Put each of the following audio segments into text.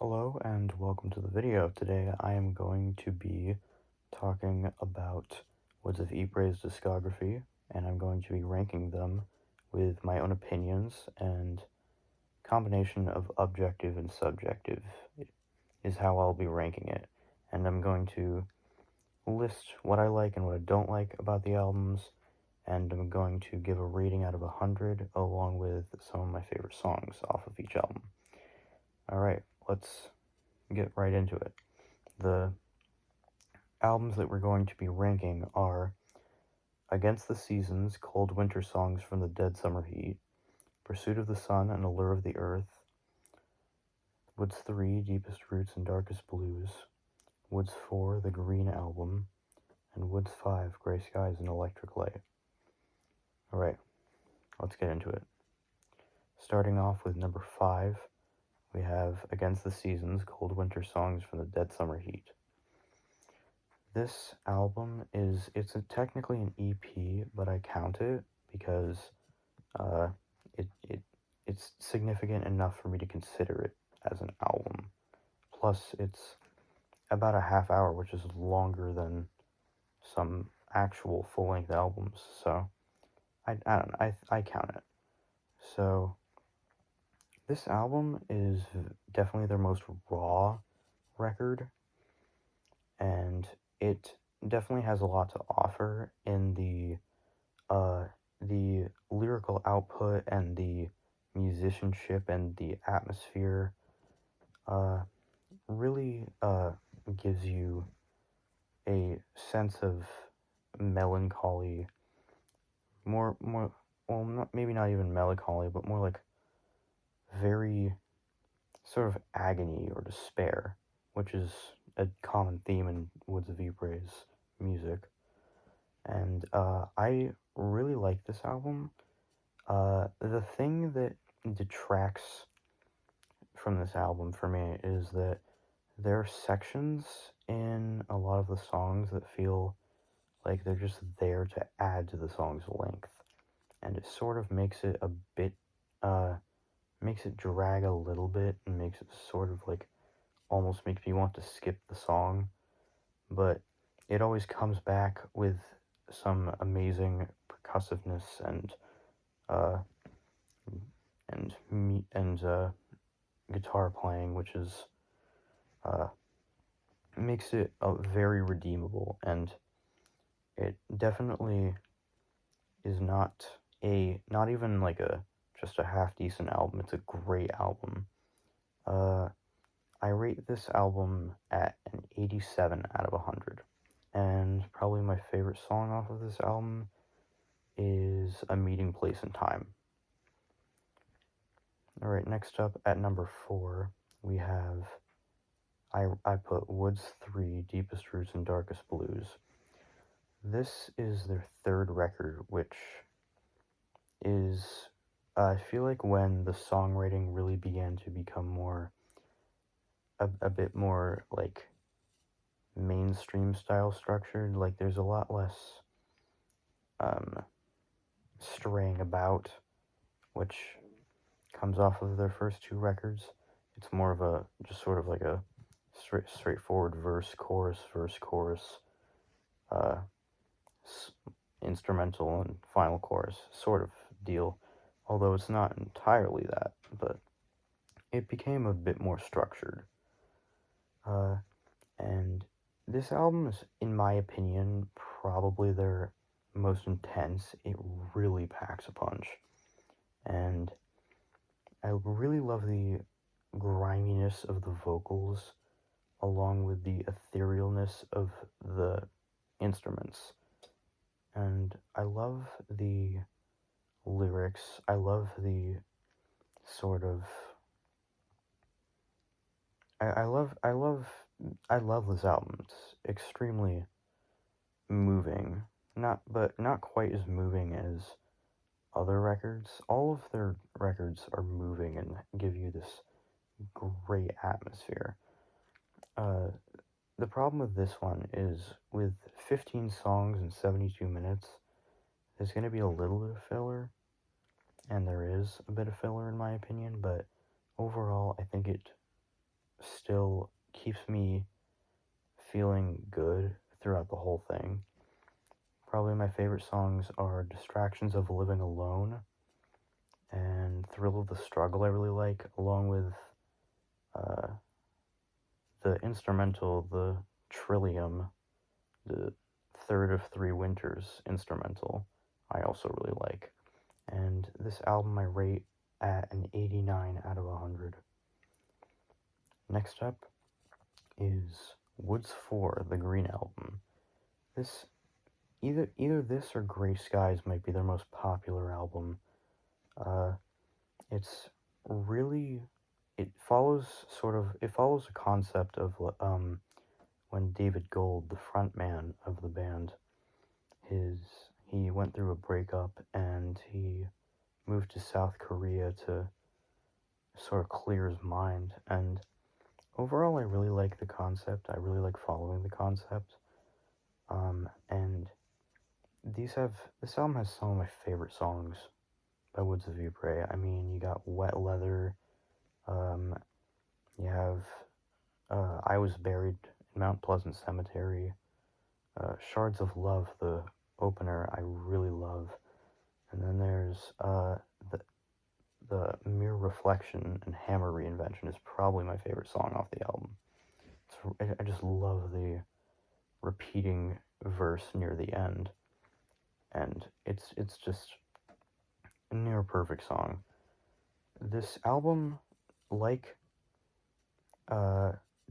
Hello and welcome to the video. Today I am going to be talking about Woods of Ypres discography, and I'm going to be ranking them with my own opinions, and combination of objective and subjective is how I'll be ranking it. And I'm going to list what I like and what I don't like about the albums, and I'm going to give a rating out of 100 along with some of my favorite songs off of each album. Alright, let's get right into it. The albums that we're going to be ranking are Against the Seasons, Cold Winter Songs from the Dead Summer Heat, Pursuit of the Sun and Allure of the Earth, Woods 3, Deepest Roots and Darkest Blues, Woods 4, The Green Album, and Woods 5, Gray Skies and Electric Light. Alright, let's get into it. Starting off with number 5, we have Against the Seasons, Cold Winter Songs from the Dead Summer Heat. This album it's technically an EP, but I count it because uh, it's significant enough for me to consider it as an album. Plus, it's about a half hour, which is longer than some actual full-length albums, so I don't know, I count it. So, this album is definitely their most raw record, and it definitely has a lot to offer in the lyrical output and the musicianship and the atmosphere. Really gives you a sense of melancholy, more well, maybe not even melancholy, but more like very sort of agony or despair, which is a common theme in Woods of Ypres music. And I really like this album. The thing that detracts from this album for me is that there are sections in a lot of the songs that feel like they're just there to add to the song's length, and it sort of makes it a bit, makes it drag a little bit, and makes it sort of like almost makes me want to skip the song, but it always comes back with some amazing percussiveness uh, and guitar playing, which is uh, makes it very redeemable, and it definitely is not even like a just a half decent album. It's a great album. Uh, I rate this album at an 87 out of 100, and probably my favorite song off of this album is A Meeting Place and Time. All right, next up at number 4, we have I put Woods 3, Deepest Roots and Darkest Blues. This is their third record, which is, I feel like when the songwriting really began to become a bit more, like, mainstream style structured, like, there's a lot less, straying about, which comes off of their first two records. It's more of just sort of like a straightforward verse, chorus, uh, instrumental and final chorus sort of deal, although it's not entirely that, but it became a bit more structured. And this album is, in my opinion, probably their most intense. It really packs a punch, and I really love the griminess of the vocals along with the etherealness of the instruments. And I love the lyrics. I love the sort of I love this album. It's extremely moving. Not quite as moving as other records. All of their records are moving and give you this great atmosphere. Uh, the problem with this one is with 15 songs and 72 minutes, there's going to be a little bit of filler, and there is a bit of filler in my opinion, but overall I think it still keeps me feeling good throughout the whole thing. Probably my favorite songs are Distractions of Living Alone and Thrill of the Struggle I really like, along with uh, the instrumental, the Trillium, the Third of Three Winters instrumental, I also really like. And this album I rate at an 89 out of 100. Next up is Woods 4, the Green Album. This either this or Gray Skies might be their most popular album. It's really it follows a concept of when David Gold, the frontman of the band, he went through a breakup and he moved to South Korea to sort of clear his mind. And overall, I really like the concept. I really like following the concept. And this album has some of my favorite songs by Woods of Ypres. I mean, you got Wet Leather. You have I Was Buried in Mount Pleasant Cemetery. Shards of Love, the opener, I really love. And then there's the Mere Reflection and Hammer Reinvention is probably my favorite song off the album. I just love the repeating verse near the end, and it's just a near perfect song. This album, like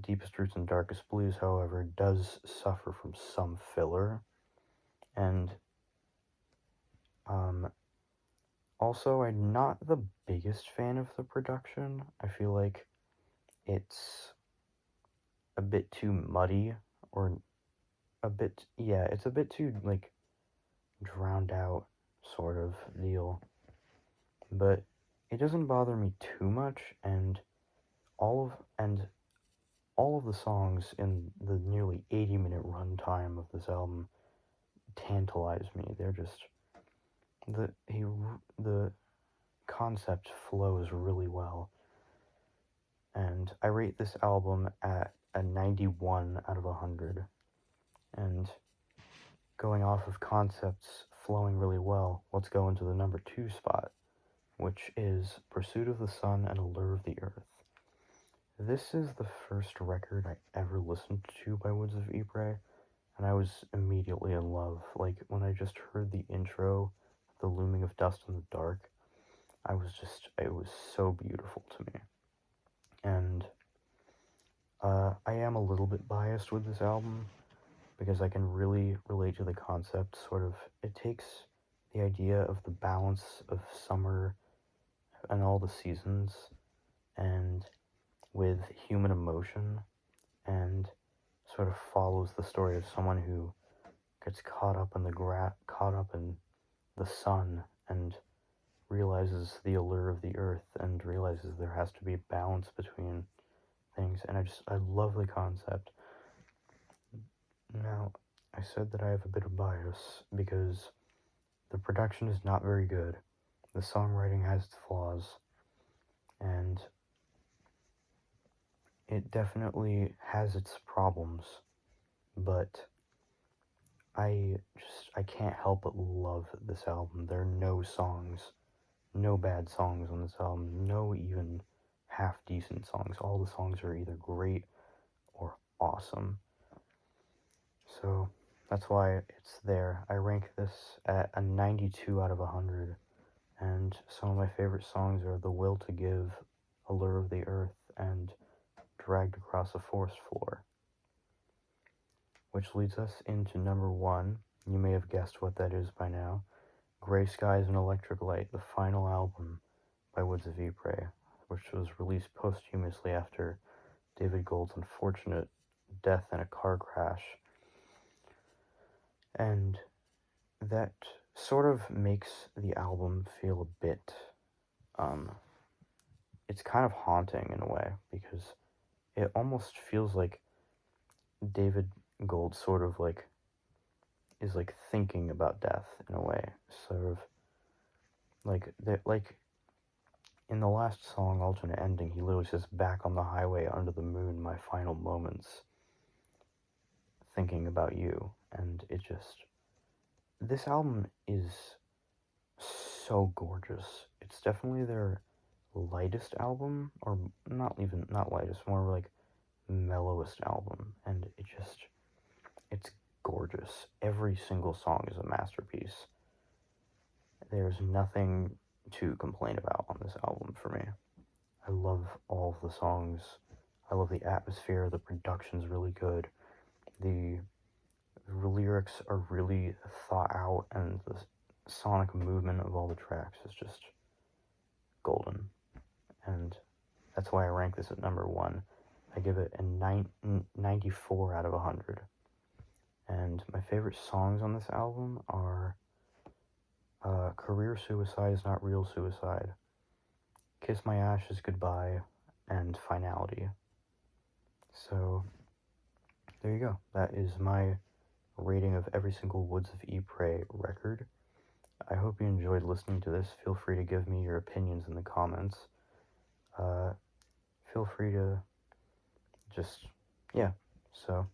Deepest Roots and Darkest Blues, however, does suffer from some filler, and also I'm not the biggest fan of the production. I feel like it's a bit too muddy, or it's a bit too, like, drowned out sort of deal. But it doesn't bother me too much, and all of the songs in the nearly 80-minute runtime of this album tantalize me. They're just the concept flows really well. And I rate this album at a 91 out of 100. And going off of concepts flowing really well, let's go into the number 2 spot, which is Pursuit of the Sun and Allure of the Earth. This is the first record I ever listened to by Woods of Ypres, and I was immediately in love. Like, when I just heard the intro, The Looming of Dust in the Dark, it was so beautiful to me. And I am a little bit biased with this album, because I can really relate to the concept. It takes the idea of the balance of summer and all the seasons, and with human emotion, and sort of follows the story of someone who gets caught up in the sun, and realizes the allure of the earth, and realizes there has to be a balance between things. And I love the concept. Now, I said that I have a bit of bias because the production is not very good, the songwriting has its flaws, and it definitely has its problems, but I can't help but love this album. There are no bad songs on this album, no even half decent songs. All the songs are either great or awesome. So that's why it's there. I rank this at a 92 out of 100. And some of my favorite songs are The Will to Give, Allure of the Earth, and Dragged Across a Forest Floor. Which leads us into number 1. You may have guessed what that is by now. Gray Skies and Electric Light, the final album by Woods of Ypres, which was released posthumously after David Gold's unfortunate death in a car crash. And that sort of makes the album feel a bit, it's kind of haunting in a way, because it almost feels like David Gold sort of is thinking about death in a way, sort of like in the last song, Alternate Ending, he literally says, "Back on the highway under the moon, my final moments, thinking about you." And it just, this album is so gorgeous. It's definitely their lightest album, or not lightest, more like mellowest album, and it's gorgeous. Every single song is a masterpiece. There's nothing to complain about on this album for me. I love all of the songs. I love the atmosphere. The production's really good. The lyrics are really thought out, and the sonic movement of all the tracks is just golden. And that's why I rank this at number 1. I give it a 94 out of 100. And my favorite songs on this album are Career Suicide is Not Real Suicide, Kiss My Ashes Goodbye, and Finality. So, there you go. That is my rating of every single Woods of Ypres record. I hope you enjoyed listening to this. Feel free to give me your opinions in the comments. Feel free to just, yeah, so